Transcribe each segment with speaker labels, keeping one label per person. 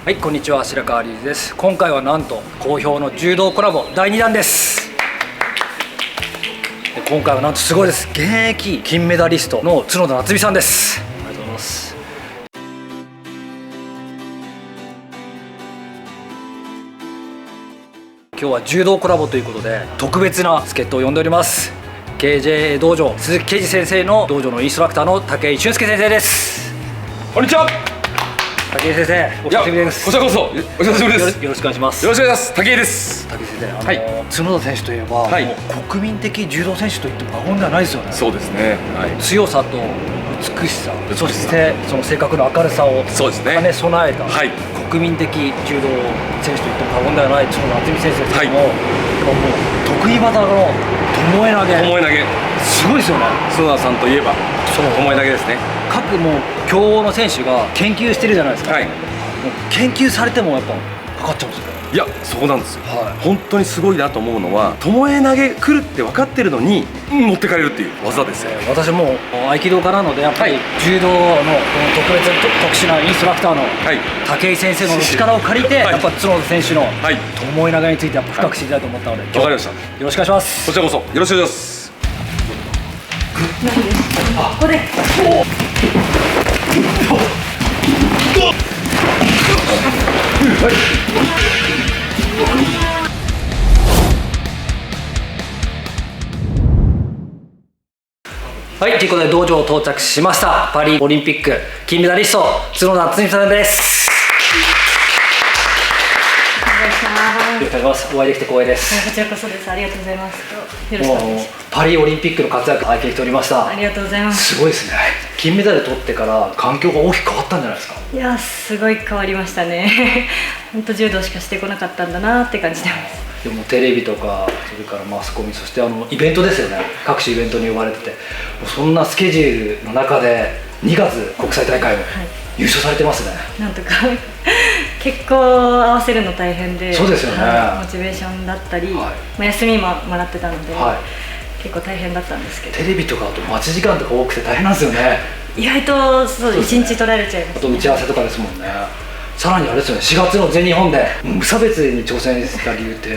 Speaker 1: はい、こんにちは、白川隆二です。今回はなんと好評の柔道コラボ第2弾です。で今回はなんとすごいです。現役金メダリストの角田夏実さんです。ありがとうございます。今日は柔道コラボということで特別な助っ人を呼んでおります。 KJ 道場鈴木啓二先生の道場のインストラクターの武井俊介先生です。
Speaker 2: こんにちは。
Speaker 1: 武井先生、お久しぶりです。
Speaker 2: こちらこそお久しぶりです。
Speaker 1: よろしくお願いします。
Speaker 2: よろしくお願いします。武井です。
Speaker 1: 武井先生、角田選手といえば、
Speaker 2: はい、
Speaker 1: もう国民的柔道選手といっても過言ではないですよね。
Speaker 2: そうですね、はい、
Speaker 1: 強さと美しさ、そしてその性格の明るさを兼ね備えた、はい、国民的柔道選手といっても過言ではない角田夏実先生ですけども、はい、もう得意技の巴投げすごいですよね。
Speaker 2: 角田さんといえば巴投げですね。
Speaker 1: 各もう強豪の選手が研究してるじゃないですか、はい、研究されてもやっぱかかっちゃうんですよ。
Speaker 2: いや、そうなんですよ、はい、本当にすごいなと思うのは巴投げ来るって分かってるのに、持ってかれるっていう技ですよ。
Speaker 1: 私も合気道家なのでやっぱり柔道のこの特別特殊なインストラクターの武井先生の力を借りて、やっぱ角田選手の巴投げについてやっぱ深く知りたいと思ったので、
Speaker 2: 分かりました。よ
Speaker 1: ろしくお願いします。
Speaker 2: こちらこそよろしくお願いします。
Speaker 3: これ
Speaker 1: はい、ということで道場到着しました。パリオリンピック金メダリスト角田夏実さんです。よろしくお願いします。お会いできて光栄です。
Speaker 3: こちらこそです。ありがとうございます。よろしくお願いします。
Speaker 1: パリオリンピックの活躍拝見しておりました。
Speaker 3: ありがとうございます。
Speaker 1: すごいですね。金メダル取ってから環境が大きく変わったんじゃないですか。
Speaker 3: いや、すごい変わりましたね。本当柔道しかしてこなかったんだなって感じてます。
Speaker 1: でもテレビとかそれからマスコミ、そしてイベントですよね。各種イベントに呼ばれてて、そんなスケジュールの中で2月国際大会も優勝されてますね。
Speaker 3: なんとか結構合わせるの大変で、
Speaker 1: そうですよね、
Speaker 3: モチベーションだったり、休みももらってたので、結構大変だったんですけど、
Speaker 1: テレビとかあと待ち時間とか多くて大変なんですよね。
Speaker 3: 意外とそう1日取られちゃいますね。
Speaker 1: あと打ち合わせとかですもんね。さらにあれですよね、4月の全日本で無差別に挑戦した理由って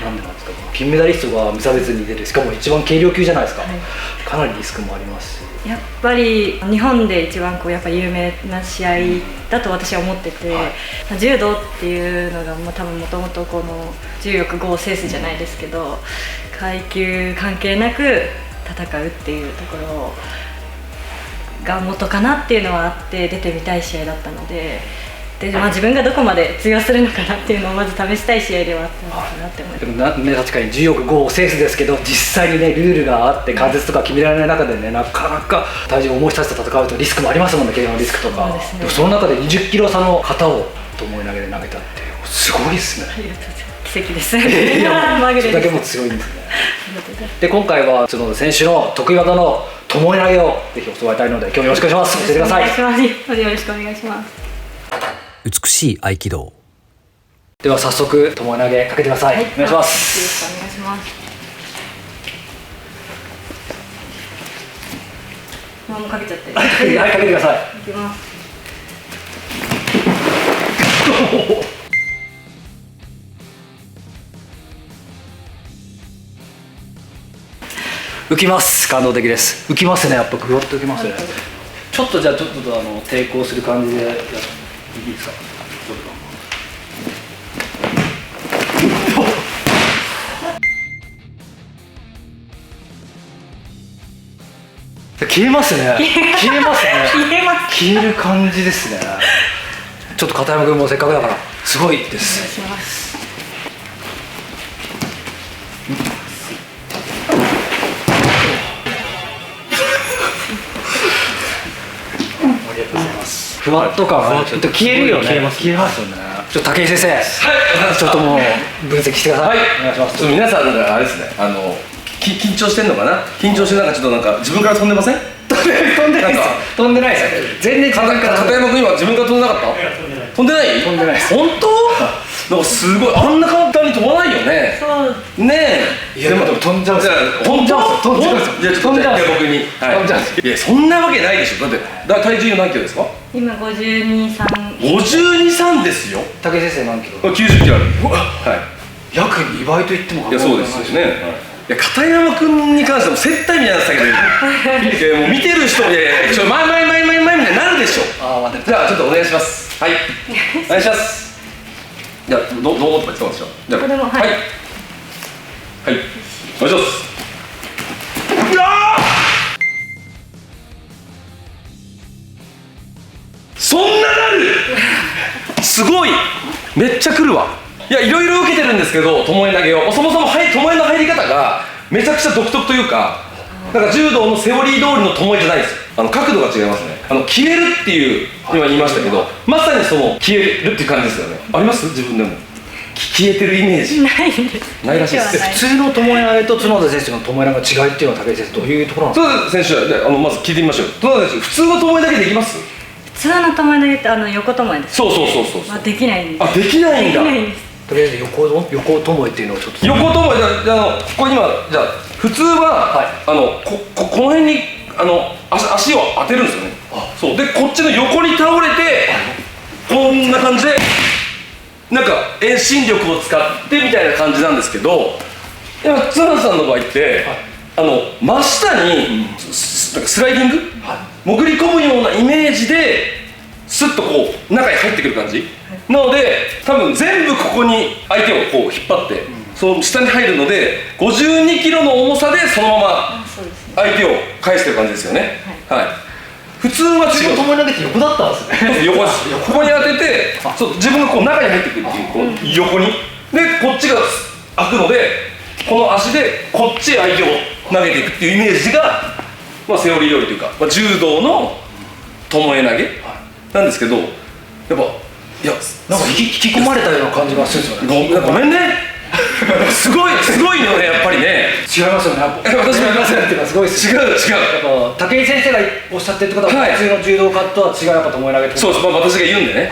Speaker 1: 何でなんですか。金メダリストが無差別に出る、しかも一番軽量級じゃないですか、かなりリスクもありますし、やっ
Speaker 3: ぱり日本で一番やっぱ有名な試合だと私は思ってて、柔道っていうのが多分もともとこの重力5を制すじゃないですけど、階級関係なく戦うっていうところが元かなっていうのはあって出てみたい試合だったので、自分がどこまで通用するのかなっていうのをまず試したい試合ではあったのかなって思います。
Speaker 1: でもね、確かに重力5を制すですけど、実際にねルールがあって関節とか決められない中でね、なかなか体重を重い人たちと戦うとリスクもありますもんね、怪我のリスクとか。そうですね、でもその中で20キロ差の型を巴投げで投げたってすごいですね。
Speaker 3: ありがとうございます。奇跡です。
Speaker 1: それだけも強いんですね。で今回は角田選手の得意技の巴投げをぜひ教わりたいので、今日よろしくお願いします。教えてください。
Speaker 3: よろしくお願いします。
Speaker 1: 美しい合気道。では早速巴投げかけてください。お願いします。
Speaker 3: よろしくお願いします。もうかけちゃって。
Speaker 1: はい、かけてください。
Speaker 3: いきます。
Speaker 1: 浮きます。感動的です。浮きますね。やっぱグワッと浮きますね。ちょっとじゃあちょっと抵抗する感じでやっていいですか。消えますね。消えますね。消える感じですね。ちょっと片山君もせっかくだからすごいです。
Speaker 3: お願いします。
Speaker 1: ありがとうございます。ふわっと感がちょっと消えるよね。消えますよね。ちょっと武井先生、ちょっともう分析してください。お願いします。
Speaker 2: 皆さんなんかあれですね、緊張してんのかな。緊張してちょっと自分から飛んでません？
Speaker 1: 飛んでないです。飛んでないです。全然自分から。
Speaker 2: 片山君今自分から飛んでなかった？飛んでない？
Speaker 1: 飛んでないです。
Speaker 2: 本当？なんかすごい、あんな簡単に飛ばないよね。
Speaker 3: そう
Speaker 2: ねえ。
Speaker 1: いやでも飛んじゃうんですよ。
Speaker 2: 本当？
Speaker 1: 飛んじゃうんですよ。
Speaker 2: いやちょっと僕に。いやそんなわけないでしょ。だって体重何キロですか？
Speaker 3: 今52、3。
Speaker 2: 52、3ですよ。
Speaker 1: 武井先生何キロ
Speaker 2: 90キロある。はい。
Speaker 1: 約2倍と言っても
Speaker 2: いや、そうですよね。いや、片山君に関しても接待みたいなさけど、いやもう見てる人、いやいや、前みたいになるでしょ。じゃあちょっとお願いします。はい。お願いします。じゃあどう思ってますか。じゃあ
Speaker 3: これも、はい。
Speaker 2: はい。お願いします。うわー！そんななる？すごい。めっちゃ来るわ。いや、いろいろ受けてるんですけど、巴投げをそもそも巴の入り方がめちゃくちゃ独特というか、なんか柔道のセオリー通りの巴じゃないですよ。角度が違いますね。消えるっていう今言いましたけど、まさにその消えるっていう感じですよね。あります？自分でも消えてるイメージ
Speaker 3: ないんです。
Speaker 2: ないらしいです。
Speaker 1: 普通の巴投げと角田選手の巴投げの違いっていうのは武井先生どういうところなんですか？
Speaker 2: 角田選手はまず聞いてみましょう。角田選手、普通の巴投げできます？
Speaker 3: 普通の巴投げって横巴です。
Speaker 2: そう。
Speaker 3: できないんです。
Speaker 2: できないんだ。
Speaker 3: できないんです。
Speaker 1: とりあえず横巴っていうのをちょっと。
Speaker 2: 横巴じゃここ今じゃあ普通は、この辺に足を当てるんですよね。そうで、こっちの横に倒れてこんな感じでなんか遠心力を使ってみたいな感じなんですけど、今角田さんの場合って、真下にスライディング、潜り込むようなイメージでスッとこう中に入ってくる感じ、なので多分全部ここに相手をこう引っ張って、その下に入るので52キロの重さでそのまま相手を返してる感じですよね。はい。普通は
Speaker 1: 自分巴投げって横だったんですね。
Speaker 2: 横です。ここに当てて、そう自分がこう中に入ってくるっていう、こう横にでこっちが開くので、この足でこっちへ相手を投げていくっていうイメージが、セオリー通りというか、柔道の巴投げなんですけど、やっぱいや
Speaker 1: なんか引き込まれたような感じがするんですよね。
Speaker 2: ごめんね。すごいよね、やっぱりね。
Speaker 1: 違いますよね。
Speaker 2: 私も
Speaker 1: 違いますっていうかすごいです。
Speaker 2: 違う。
Speaker 1: やっぱ武井先生がおっしゃってるってことは、普通の柔道家とは違うやっぱ巴投げってこと。
Speaker 2: そうです。私が言うんでね。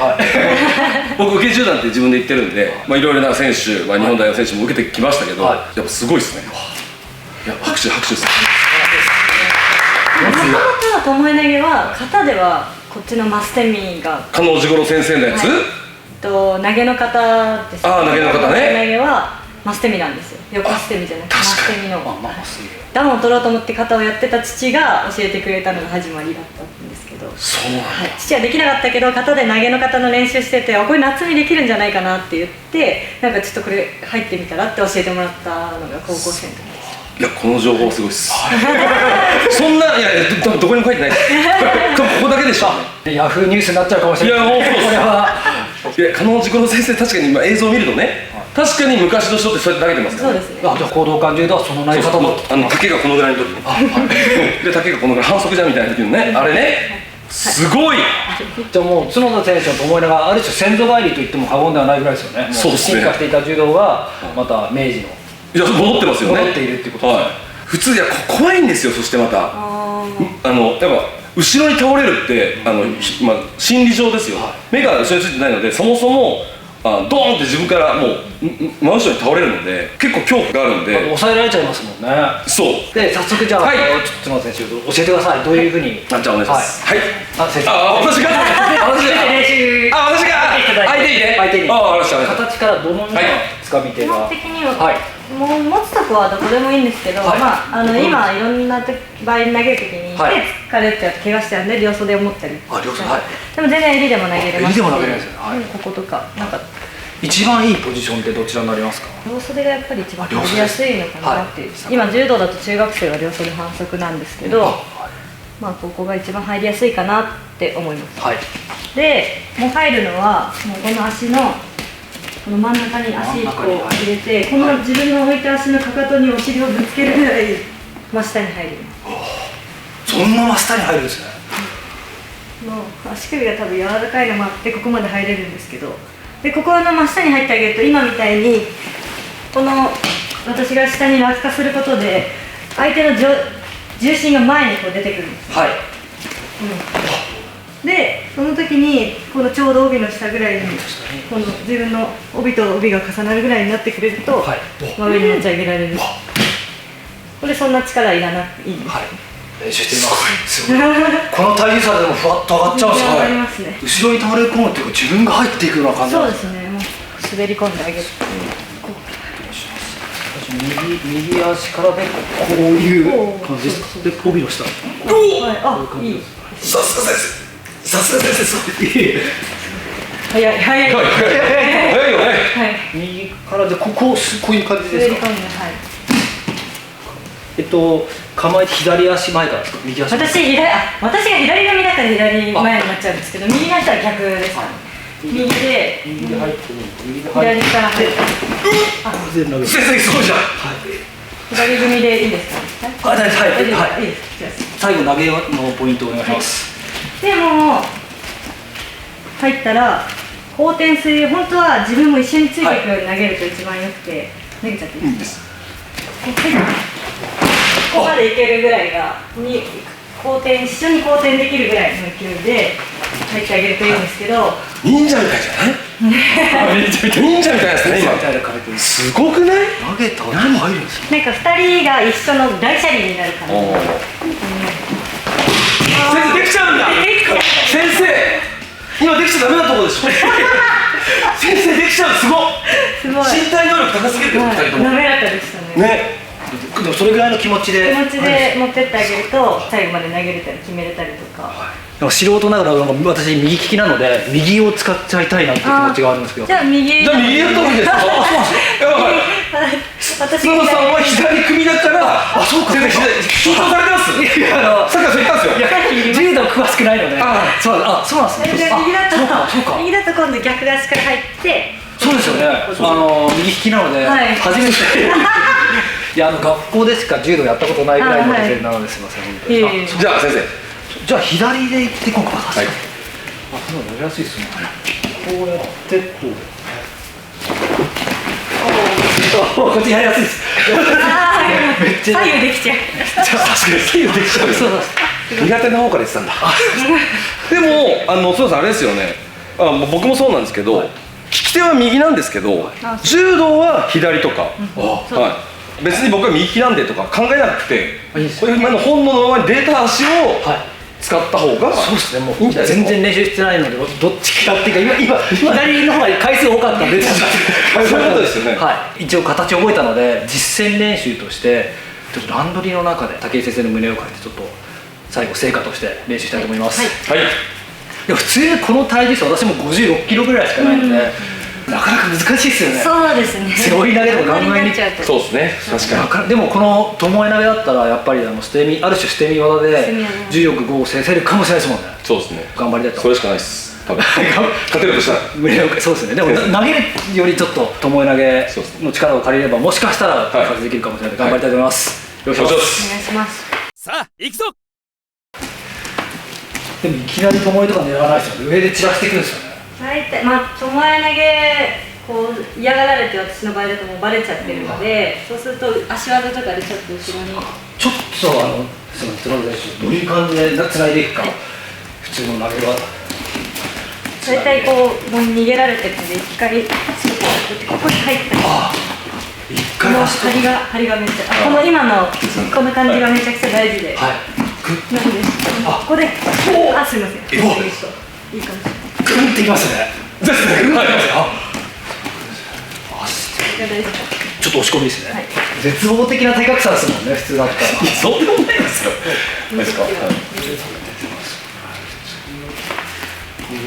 Speaker 2: 僕受け柔団って自分で言ってるんで、いろいろな選手、日本代表選手も受けてきましたけど、やっぱすごいですね。いや、拍手です。
Speaker 3: もともとの巴投げは型ではこっちのマステミが
Speaker 2: 加納治五郎先生のやつ、
Speaker 3: 投げの型です。
Speaker 2: 投げの型ね。
Speaker 3: 投げはマステミなんですよ。横ステミじゃなくてマステミのダムを取ろうと思って型をやってた父が教えてくれたのが始まりだったんですけど、
Speaker 2: そうなんだ。
Speaker 3: 父はできなかったけど型で投げの型の練習してて、これ夏にできるんじゃないかなって言って、なんかちょっとこれ入ってみたらって教えてもらったのが高校生の時です。
Speaker 2: いや、この情報はすごいです。そんな、いや多分どこにも書いてない。ここだけでしょ。
Speaker 1: ヤフーニュースになっちゃうかもしれない。
Speaker 2: いや、これは。いや、加納治五郎先生、確かに今映像を見るとね、確かに昔の人ってそうやって投げてますからね。
Speaker 3: そうですね。
Speaker 1: じゃあ講道館柔道はその投げ方も
Speaker 2: 竹がこのぐらいの時にで、竹がこのぐらい反則じゃんみたいな時のね、あれね、すごい。
Speaker 1: じゃあもう角田選手の巴投げがある種先祖返りと言っても過言ではないぐらいですよね。
Speaker 2: そうですね。
Speaker 1: 進化していた柔道がまた明治の
Speaker 2: いや、戻ってますよね。
Speaker 1: 戻っているっていうことですね。
Speaker 2: 普通、いや、怖いんですよ。そしてまたやっぱ後ろに倒れるって心理上ですよ。目が後ろについてないので、そもそもドーンって自分からもう真後ろに倒れるので、結構恐怖があるんで
Speaker 1: 抑えられちゃいますもんね。
Speaker 2: そう
Speaker 1: で、早速じゃあ角田選手教えてください。どういうふうに。
Speaker 2: じゃあお願いします。はい。
Speaker 1: 先生。
Speaker 2: 私が
Speaker 1: 練習。
Speaker 2: 私が相手に。
Speaker 1: 形からどのようなつかみ手が。
Speaker 3: 基本的にはもう持つとこはどこでもいいんですけど、今いろんな場合に投げるときに手疲れってやって怪我してるんで両袖を持ったり。
Speaker 1: 両袖。はい。
Speaker 3: でも全然襟でも投げれますし。
Speaker 1: 襟でも投げれるんですよ。はい。
Speaker 3: こことかなんか。
Speaker 1: 一番いいポジションってどちらになりますか？
Speaker 3: 両袖がやっぱり一番入りやすいのかなっていう。今柔道だと中学生は両袖反則なんですけど、ここが一番入りやすいかなって思います。
Speaker 1: はい。
Speaker 3: で、もう入るのはもうこの足のこの真ん中に足1個入れて、この自分の置いた足のかかとにお尻をぶつけるぐらい真下に入ります。
Speaker 1: そんな真下に入るんですね。
Speaker 3: もう足首が多分柔らかいのもあってここまで入れるんですけど、でここの真下に入ってあげると今みたいにこの私が下に落下することで相手の重心が前にこう出てくるんです。
Speaker 1: はい。
Speaker 3: でその時にこのちょうど帯の下ぐらいにこの自分の帯と帯が重なるぐらいになってくれると、真上に持ち上げられる。これそんな力いらなくていいんです。
Speaker 1: 練習してみます。すごいこの体重差でもふわっと上がっちゃうんです
Speaker 3: 上がり
Speaker 1: よ。
Speaker 3: ますね。
Speaker 1: 後ろに倒れ込むっていうか自分が入っていくような感じ
Speaker 3: そ
Speaker 1: なです
Speaker 3: うんですね。もう滑り込んであげて、
Speaker 1: 右足からでこういう感じですか。で帯の下。
Speaker 3: はい、いい。
Speaker 2: さすが先生、さすが先生、
Speaker 3: 早い早い。
Speaker 2: 早いよね。
Speaker 3: はい。
Speaker 1: 右からでこういう感じ
Speaker 3: 滑
Speaker 1: ですか。
Speaker 3: り込んで、はい。
Speaker 1: 構えて左足前からですか。右足。
Speaker 3: 私が左組だから左前になっちゃうんですけど、右の人は逆ですかね。右で
Speaker 1: 入って右で入って
Speaker 3: 左から入って、
Speaker 2: 先生すごいじゃん。
Speaker 3: 左組でいいですか。
Speaker 1: はい
Speaker 3: いいです。
Speaker 1: 最後投げのポイントお願いします。
Speaker 3: でも入ったら後転する、本当は自分も一緒についていくように投げると一番よくて、投げちゃっていいですか。ここまでいけるぐらいが一緒に後転できるぐらいの勢いで入ってあげるといいんですけど、
Speaker 2: 忍者みたいじゃない？忍者みたいですね今。すごくない？
Speaker 1: 投げた後入るんですよ。
Speaker 3: なんか2人が一緒の大車輪になる感じ。
Speaker 2: 先生できちゃうんだ。先生今できちゃダメなとこでしょ。先生できちゃう、すごっ。
Speaker 3: すごい
Speaker 2: 身体能力高すぎるけど、2人とも
Speaker 3: 滑らかでしたね。
Speaker 2: ね。
Speaker 1: でもそれぐらいの気持ちで
Speaker 3: 気持ちで持ってってあげると最後まで投げれたり決めれたりとか。
Speaker 1: でも素人ながら私右利きなので右を使っちゃいたいなって気持ちがあるんですけど。
Speaker 3: じゃあ右
Speaker 2: じゃあ右やった方がいいですか？
Speaker 3: 私
Speaker 2: 角さんは左組だから、あ、そうか、先生緊張されてます？
Speaker 1: いや
Speaker 2: さっきからそう言ったんですよ。
Speaker 1: 柔道詳しくないので。そうなんですね。
Speaker 3: 右だ
Speaker 1: そうか
Speaker 3: と今度逆足から入って
Speaker 1: そうですよね。右利きなので
Speaker 3: はい
Speaker 1: 初めて。いや学校でしか柔道やったことないぐらいのレベルなのですいません本当に。
Speaker 2: じゃあ先生、
Speaker 1: じゃあ左で行っていこうか。
Speaker 2: はい。
Speaker 1: そうやりやすいですね。こうやってこう。こっちやりやすいです。めっちゃ
Speaker 3: 左右できちゃう。
Speaker 2: 確かに左右できちゃうよ。
Speaker 1: そう
Speaker 2: 苦手な方から言ってたんだ。でもそうです、あれですよね。僕もそうなんですけど、利き手は右なんですけど、柔道は左とか。はい。別に僕は右利きなんでとか考えなくて、こういう今の本能のままに出た足を使った方が
Speaker 1: そうですね。もう
Speaker 2: いいんじゃないですか。
Speaker 1: 全然練習してないのでどっちかっていうか今左の方が回数多かったんで。
Speaker 2: そういうことですよね。
Speaker 1: はい。一応形覚えたので実践練習としてちょっとランドリーの中で武井先生の胸を借りてちょっと最後成果として練習したいと思います。
Speaker 2: はい。
Speaker 1: いや普通にこの体重差私も56キロぐらいしかないので。なかなか難しいですよね。
Speaker 3: そうですね。
Speaker 1: 背負い投げとか考えに
Speaker 2: そうですね。確かに。
Speaker 1: でもこの巴投げだったらやっぱりある種捨て身技で重力5を制せるかもしれないですもんね。
Speaker 2: そうですね。
Speaker 1: 頑張りたいと。
Speaker 2: それしかないです。多分勝てるとしたら。
Speaker 1: そうですね。でも投げるよりちょっと巴投げの力を借りればもしかしたら復活できるかもしれないので頑張りたいと思います。よろしくお願いします。
Speaker 3: お願いします。
Speaker 4: さあ行くぞ。
Speaker 1: でもいきなり巴とか狙わないですよね。上で散らしていくんですよね。
Speaker 3: 大体巴投げこう嫌がられて私の場合だともうバレちゃってるので、そうすると足技とかでちょっと後ろに
Speaker 1: ちょっとすみません、どういう感じでつないでいくか普通の投げ技。
Speaker 3: 大体こう逃げられてるので一回ここに入ったり、この張りがめっちゃこの今のこの感じがめちゃくちゃ大事で、なんでここで、すみません、いい感じ
Speaker 1: グンっていきますね。ですね。グンっていきますよ。ちょっと押し込みですね。絶望的な体格差ですもんね、普通だったら。
Speaker 2: そうでもないですよ。ですか。
Speaker 1: う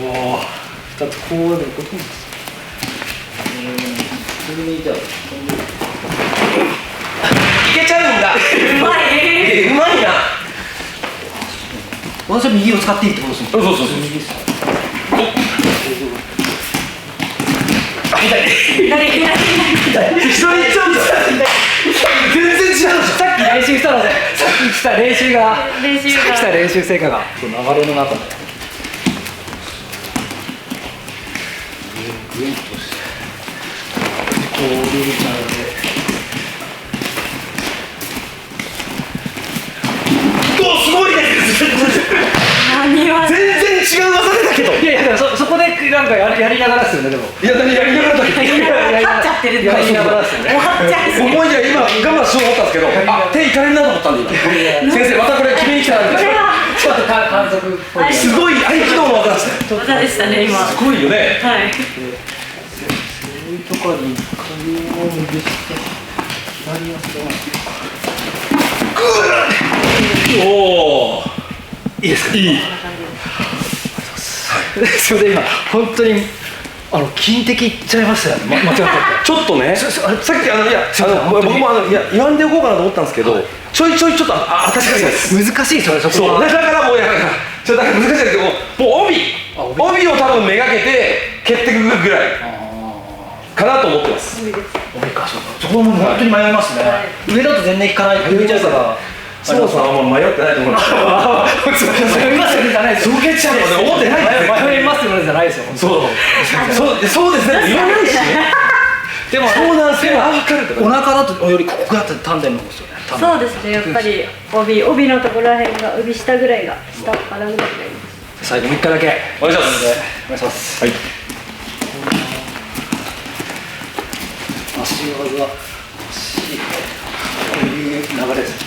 Speaker 1: わぁ、だってこうやることです。普通にじゃあ。
Speaker 2: いけちゃうんだ。
Speaker 3: うまい。
Speaker 2: うまいな。
Speaker 1: 私は右を使っていいってことですもん。
Speaker 2: そう。
Speaker 1: 右です。
Speaker 3: 左。
Speaker 2: 一緒に行っちゃうんだ。全然違うじゃん。
Speaker 1: さっき練習したので、さっきした練習が、さっきした練習成果が流れの中で。グイッとして、こういう感じで。
Speaker 2: すごいね。
Speaker 3: 何は
Speaker 2: 全然違う技だけど。
Speaker 1: いやそこでなんかやりながらですよね、でも。
Speaker 2: いや、何やりながらだっけ。
Speaker 3: 勝っちゃってるって
Speaker 1: やりながらですよね。
Speaker 3: 終わっちゃいそう。
Speaker 2: もういや、今我慢しようと思ったんですけど、あ、手いかれるなと思ったんで今。先生、またこれ決めに来たんで。
Speaker 1: ちょっと観測っぽい。
Speaker 2: すごい合気道の技ですね。
Speaker 3: 技でしたね今。
Speaker 2: すごいよね。
Speaker 3: はい。
Speaker 1: そういうところに首を右して左足を。
Speaker 2: おお。
Speaker 1: いいですか。
Speaker 2: いい。
Speaker 1: それで今本当に金的いっちゃいましたよね。間違って
Speaker 2: ちょっとね。さっきいや僕もいや言わんでおこうかなと思ったんですけど、ちょいちょっと当たりかけです。
Speaker 1: 難しいですよね、そこ
Speaker 2: そう
Speaker 1: は。
Speaker 2: だからもうだから難しいですけど、もう帯を多分めがけて蹴ってくるぐらいかなと思ってます。
Speaker 1: 帯か、そこも本当に迷いますね。上だと全然効かない。上ちゃうから。
Speaker 2: そうはもう迷ってないと思います。
Speaker 1: 迷いますよねじゃないですよ。
Speaker 2: そうけちゃうので思ってないですよ。
Speaker 1: 迷いますよねじゃないですよ。
Speaker 2: そうですね。言わないしね。
Speaker 1: でも
Speaker 2: そうなんですよ。分かるとか。
Speaker 1: お腹だとよりここが丹田の方ですよね。
Speaker 3: そうですね、やっぱり帯のところらへんが帯下ぐらいが下腹ぐらいがいいです。
Speaker 1: 最後もう一回だけ
Speaker 2: お願いします。
Speaker 1: お願いします。
Speaker 2: はい。
Speaker 1: 足技、こういう流れです。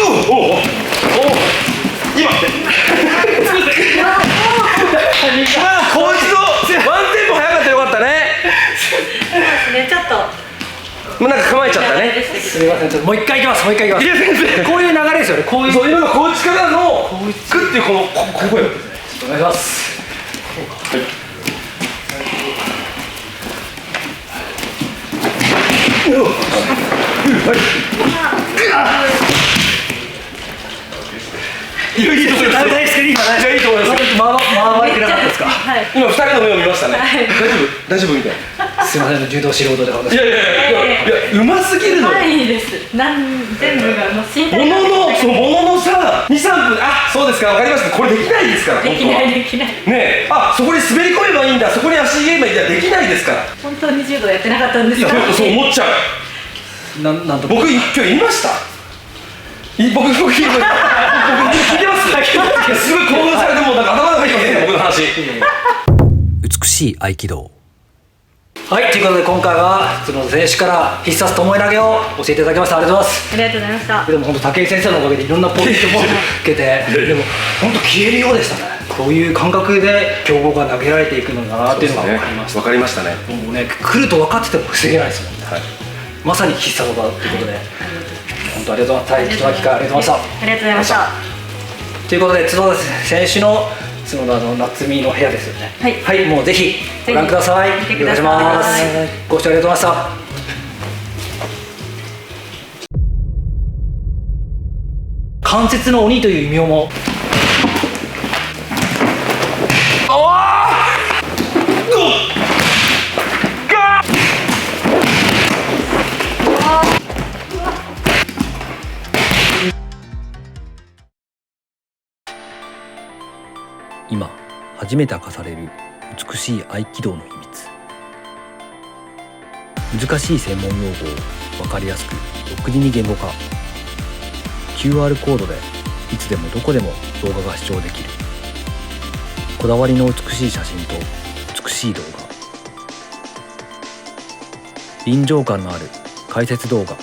Speaker 2: おお今こいつのワンテンポ早かったらよかったね。
Speaker 3: ちょっと
Speaker 2: もうなんか構えちゃったね。
Speaker 1: すみません、ちょっともう一回いきます。もう一回いきます。
Speaker 2: いや先生、
Speaker 1: こういう流れですよね。こういう。
Speaker 2: そう今のこっちからのグッていうここよ。
Speaker 1: お願いします。
Speaker 2: はい。いいところです。
Speaker 1: 大好きに今ね。
Speaker 2: じゃあいいと思います。
Speaker 1: 回りくなかったですか。
Speaker 3: はい。
Speaker 2: 今二人の目を見ましたね。大丈夫みたいな。
Speaker 1: すみません、柔道素人で。
Speaker 2: いやうますぎるの。
Speaker 3: はいです。全部が身体
Speaker 2: もののさ2、3分、あ、そうですか、わかりました。これできないですから。
Speaker 3: できないできない。
Speaker 2: ねえ、あ、そこに滑り込めばいいんだ、そこに足入れればいいんだ、できないですから。
Speaker 3: 本当に柔道やってなかったんですか。
Speaker 2: そう思っちゃう。
Speaker 1: なんと
Speaker 2: 僕今日言いました。僕聞いてます。すごい興奮されてもうなんか頭が入ってますね、僕の話。
Speaker 1: 美しい合気道。はい、ということで今回は角田選手から必殺ともえ投げを教えていただきました。ありがとうございます。
Speaker 3: ありがとうございました。
Speaker 1: でも本当武井先生のおかげでいろんなポイントも受けてでも本当消えるようでしたね。こういう感覚で強豪が投げられていくのだなっていうのが分かりました。
Speaker 2: 分かりましたね。
Speaker 1: もうね、来ると分かってても防げないですもんね。まさに必殺技ということで、本当ありがとうございます。貴重な機会ありがとうございました。
Speaker 3: ありがとうございました。
Speaker 1: ということで角田選手の角田の夏美の部屋ですよね。はい、もうぜひご覧ください。お願いします。ご視聴ありがとうございました。関節の鬼という異名も。今初めて明かされる美しい合気道の秘密。難しい専門用語を分かりやすく独自に言語化。 QR コードでいつでもどこでも動画が視聴できる。こだわりの美しい写真と美しい動画、臨場感のある解説動画、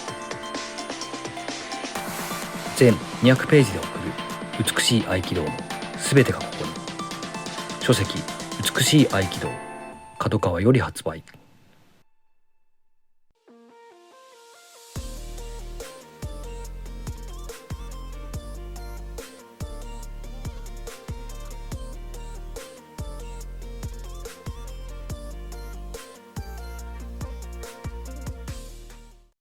Speaker 1: 全200ページで送る美しい合気道のすべてがここに。書籍美しい合気道、角川より発売。